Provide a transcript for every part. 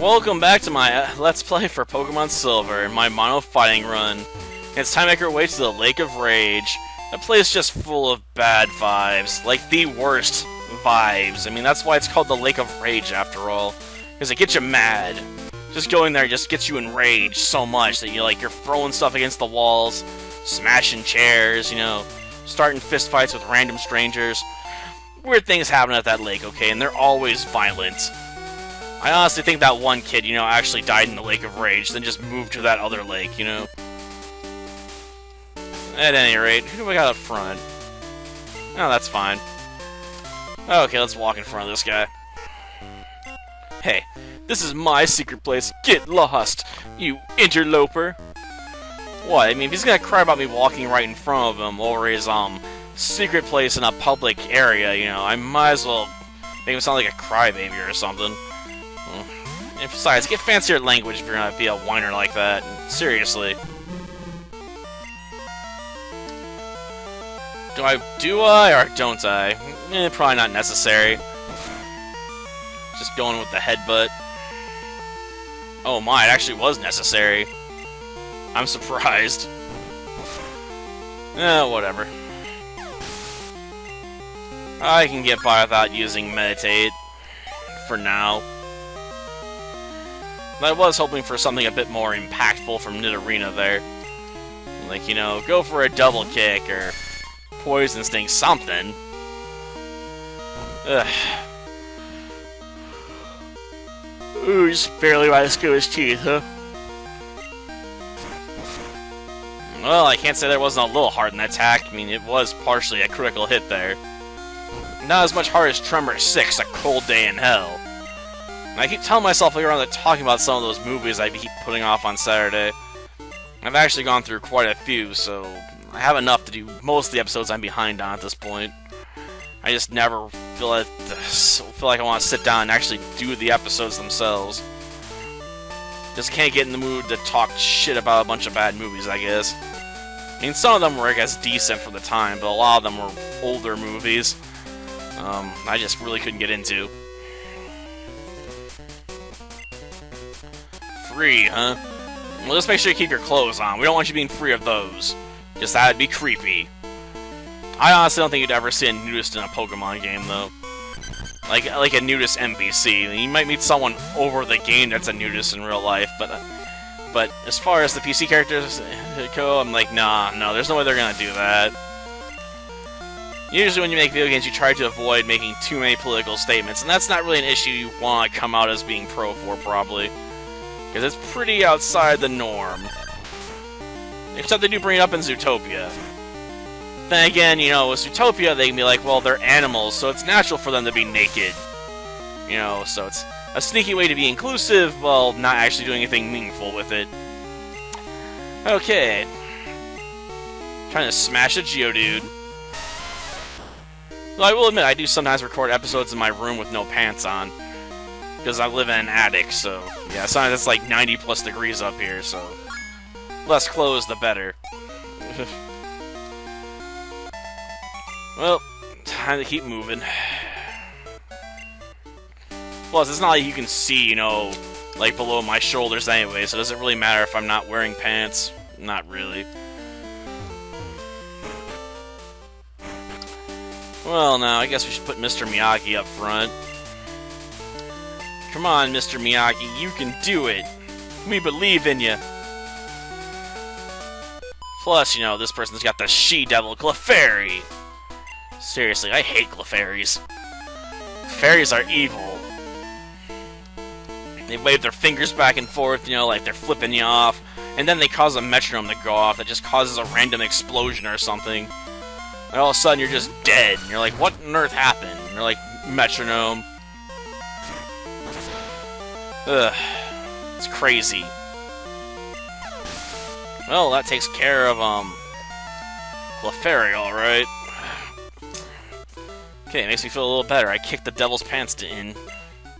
Welcome back to my Let's Play for Pokemon Silver, my mono fighting run. It's time to make our way to the Lake of Rage. A place just full of bad vibes, like the worst vibes. I mean, that's why it's called the Lake of Rage after all, because it gets you mad. Just going there just gets you enraged so much that you're throwing stuff against the walls, smashing chairs, starting fist fights with random strangers. Weird things happen at that lake, okay, and they're always violent. I honestly think that one kid, actually died in the Lake of Rage, then just moved to that other lake, At any rate, who do we got up front? Oh, that's fine. Okay, let's walk in front of this guy. Hey, this is my secret place. Get lost, you interloper. What? I mean, if he's gonna cry about me walking right in front of him over his, secret place in a public area, I might as well make him sound like a crybaby or something. And besides, get fancier language if you're gonna be a whiner like that. Seriously. Do I or don't I? Probably not necessary. Just going with the headbutt. Oh my, it actually was necessary. I'm surprised. Whatever. I can get by without using Meditate. For now. I was hoping for something a bit more impactful from Nidorina there. Like, go for a double kick or Poison Sting, something. Ugh. Ooh, just barely by the skin of his teeth, huh? Well, I can't say there wasn't a little heart in that attack. I mean, it was partially a critical hit there. Not as much heart as Tremor 6, A Cold Day in Hell. And I keep telling myself later on that talking about some of those movies I keep putting off on Saturday. I've actually gone through quite a few, so I have enough to do most of the episodes I'm behind on at this point. I just never feel like I want to sit down and actually do the episodes themselves. Just can't get in the mood to talk shit about a bunch of bad movies, I guess. I mean, some of them were, I guess, decent for the time, but a lot of them were older movies. I just really couldn't get into. Free, huh? Well, just make sure you keep your clothes on. We don't want you being free of those. Because that'd be creepy. I honestly don't think you'd ever see a nudist in a Pokemon game, though. Like a nudist NPC. You might meet someone over the game that's a nudist in real life, but as far as the PC characters go, I'm like, no, there's no way they're gonna do that. Usually when you make video games, you try to avoid making too many political statements, and that's not really an issue you want to come out as being pro for, probably. Because it's pretty outside the norm. Except they do bring it up in Zootopia. Then again, with Zootopia, they can be like, well, they're animals, so it's natural for them to be naked. So it's a sneaky way to be inclusive, while not actually doing anything meaningful with it. Okay. Trying to smash a Geodude. Well, I will admit, I do sometimes record episodes in my room with no pants on. Because I live in an attic, so yeah, sometimes it's like 90 plus degrees up here, so less clothes the better. Well, time to keep moving. Plus, it's not like you can see, like below my shoulders anyway, so does it really matter if I'm not wearing pants? Not really. Well, now, I guess we should put Mr. Miyagi up front. Come on, Mr. Miyagi, you can do it! We believe in you! Plus, this person's got the she-devil Clefairy! Seriously, I hate Clefairies. Fairies are evil. They wave their fingers back and forth, like they're flipping you off, and then they cause a metronome to go off that just causes a random explosion or something. And all of a sudden, you're just dead, and you're like, what on earth happened? And you're like, metronome. Ugh. It's crazy. Well, that takes care of, Clefairy, alright. Okay, it makes me feel a little better. I kicked the devil's pants in.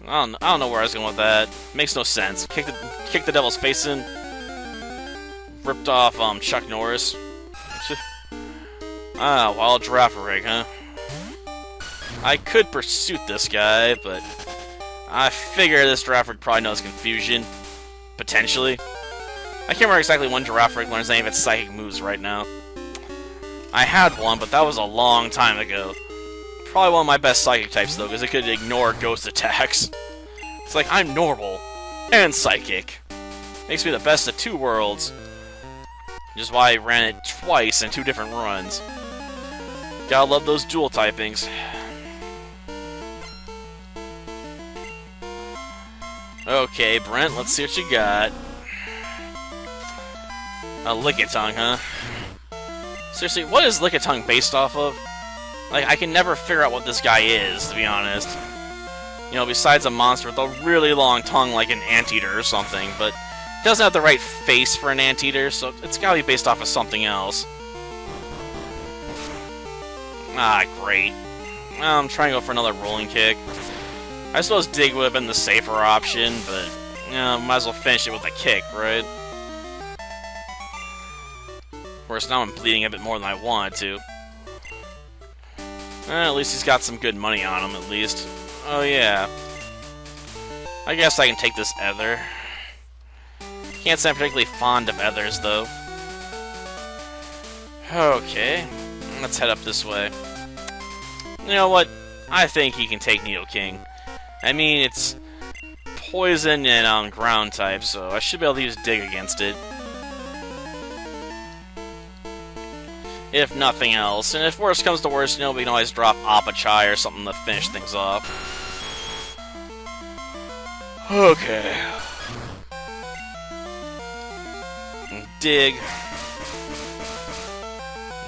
I don't know where I was going with that. Makes no sense. Kick the devil's face in. Ripped off, Chuck Norris. Wild Giraffe rig, huh? I could pursuit this guy, but I figure this Girafford probably knows Confusion. Potentially. I can't remember exactly when Girafford learns any of its psychic moves right now. I had one, but that was a long time ago. Probably one of my best psychic types, though, because it could ignore ghost attacks. It's like, I'm normal and psychic. Makes me the best of two worlds. Which is why I ran it twice in 2 different runs. Gotta love those dual typings. Okay, Brent, let's see what you got. A Lickitung, huh? Seriously, what is Lickitung based off of? Like, I can never figure out what this guy is, to be honest. You know, besides a monster with a really long tongue like an anteater or something, but it doesn't have the right face for an anteater, so it's gotta be based off of something else. Ah, great. Well, I'm trying to go for another rolling kick. I suppose Dig would have been the safer option, but, you know, might as well finish it with a kick, right? Of course, now I'm bleeding a bit more than I wanted to. At least he's got some good money on him, at least. Oh, yeah. I guess I can take this Ether. Can't say I'm particularly fond of Ethers, though. Okay. Let's head up this way. You know what? I think he can take Nidoking. I mean, it's poison and ground type, so I should be able to use Dig against it. If nothing else. And if worse comes to worse, you know, we can always drop Apachai or something to finish things off. Okay. Dig.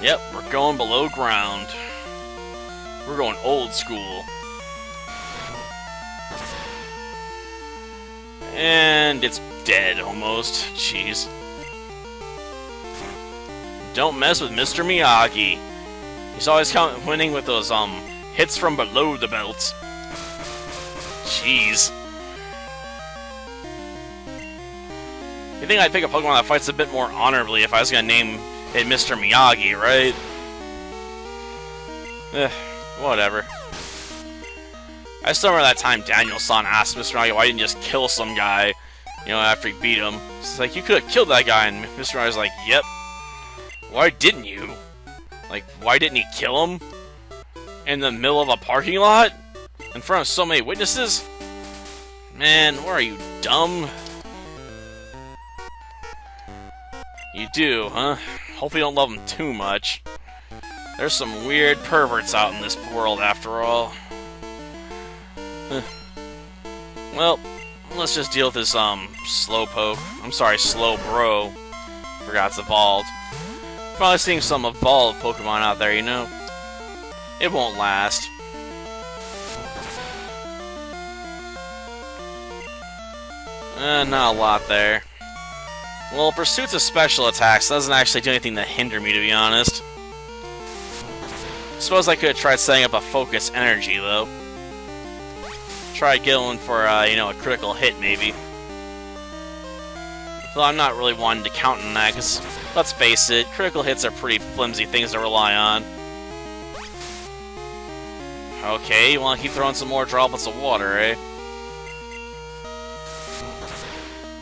Yep, we're going below ground. We're going old school. And it's dead, almost. Jeez. Don't mess with Mr. Miyagi. He's always winning with those, hits from below the belt. Jeez. You think I'd pick a Pokemon that fights a bit more honorably if I was gonna name it Mr. Miyagi, right? Whatever. I still remember that time Daniel-san asked Mr. Miyagi why he didn't just kill some guy, you know, after he beat him. It's like, you could have killed that guy, and Mr. Miyagi's like, yep. Why didn't you? Like, why didn't he kill him? In the middle of a parking lot? In front of so many witnesses? Man, what are you, dumb? You do, huh? Hope you don't love him too much. There's some weird perverts out in this world, after all. Well, let's just deal with this, Slowpoke. I'm sorry, Slowbro. Forgot it's evolved. Probably seeing some evolved Pokemon out there, you know? It won't last. Not a lot there. Well, Pursuit's of special attacks doesn't actually do anything to hinder me, to be honest. Suppose I could have tried setting up a focus energy, though. Try going for, you know, a critical hit, maybe. Though I'm not really wanting to count on that, because, let's face it, critical hits are pretty flimsy things to rely on. Okay, you want to keep throwing some more droplets of water, eh?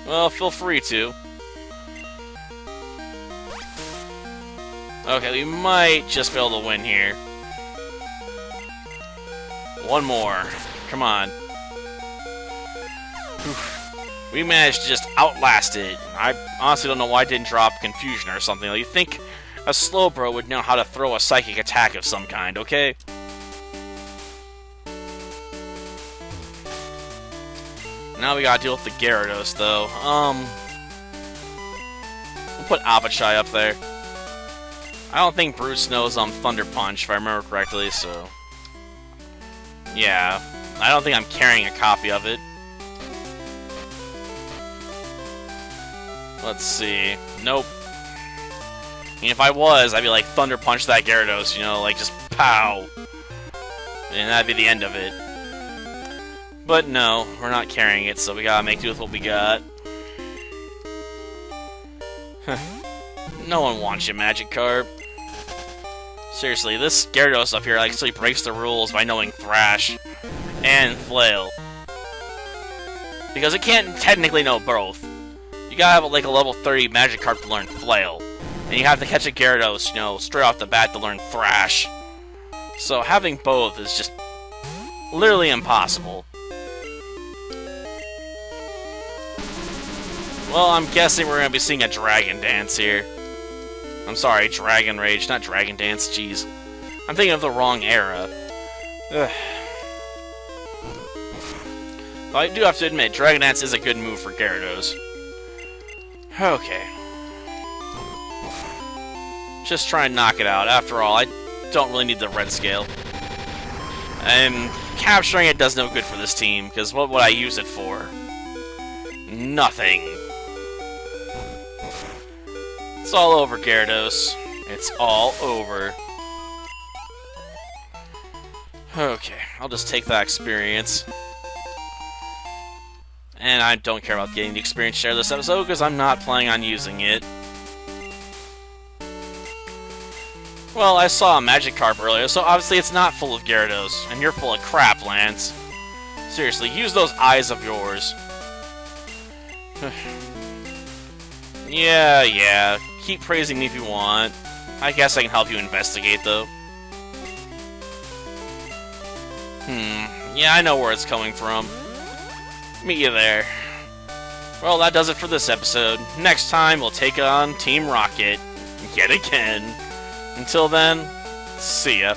Well, feel free to. Okay, we might just be able to win here. One more. Come on. Oof. We managed to just outlast it. I honestly don't know why I didn't drop Confusion or something. Like, you think a Slowbro would know how to throw a psychic attack of some kind, okay? Now we gotta deal with the Gyarados, though. We'll put Apachai up there. I don't think Bruce knows Thunder Punch, if I remember correctly, so... yeah, I don't think I'm carrying a copy of it. Let's see. Nope. I mean, if I was, I'd be like, Thunder Punch that Gyarados, you know, like, just pow! And that'd be the end of it. But no, we're not carrying it, so we gotta make do with what we got. No one wants you, Magikarp. Seriously, this Gyarados up here actually breaks the rules by knowing Thrash and Flail. Because it can't technically know both. You gotta have like a level 30 Magikarp to learn Flail. And you have to catch a Gyarados, you know, straight off the bat to learn Thrash. So having both is just literally impossible. Well, I'm guessing we're gonna be seeing a Dragon Dance here. I'm sorry, Dragon Rage, not Dragon Dance, jeez. I'm thinking of the wrong era. Ugh. But I do have to admit, Dragon Dance is a good move for Gyarados. Okay. Just try and knock it out. After all, I don't really need the red scale. And capturing it does no good for this team, because what would I use it for? Nothing. It's all over, Gyarados. It's all over. Okay, I'll just take that experience. And I don't care about getting the experience share this episode, because I'm not planning on using it. Well, I saw a Magikarp earlier, so obviously it's not full of Gyarados, and you're full of crap, Lance. Seriously, use those eyes of yours. Yeah, keep praising me if you want. I guess I can help you investigate, though. Yeah, I know where it's coming from. Meet you there. Well, that does it for this episode. Next time, we'll take on Team Rocket. Yet again. Until then, see ya.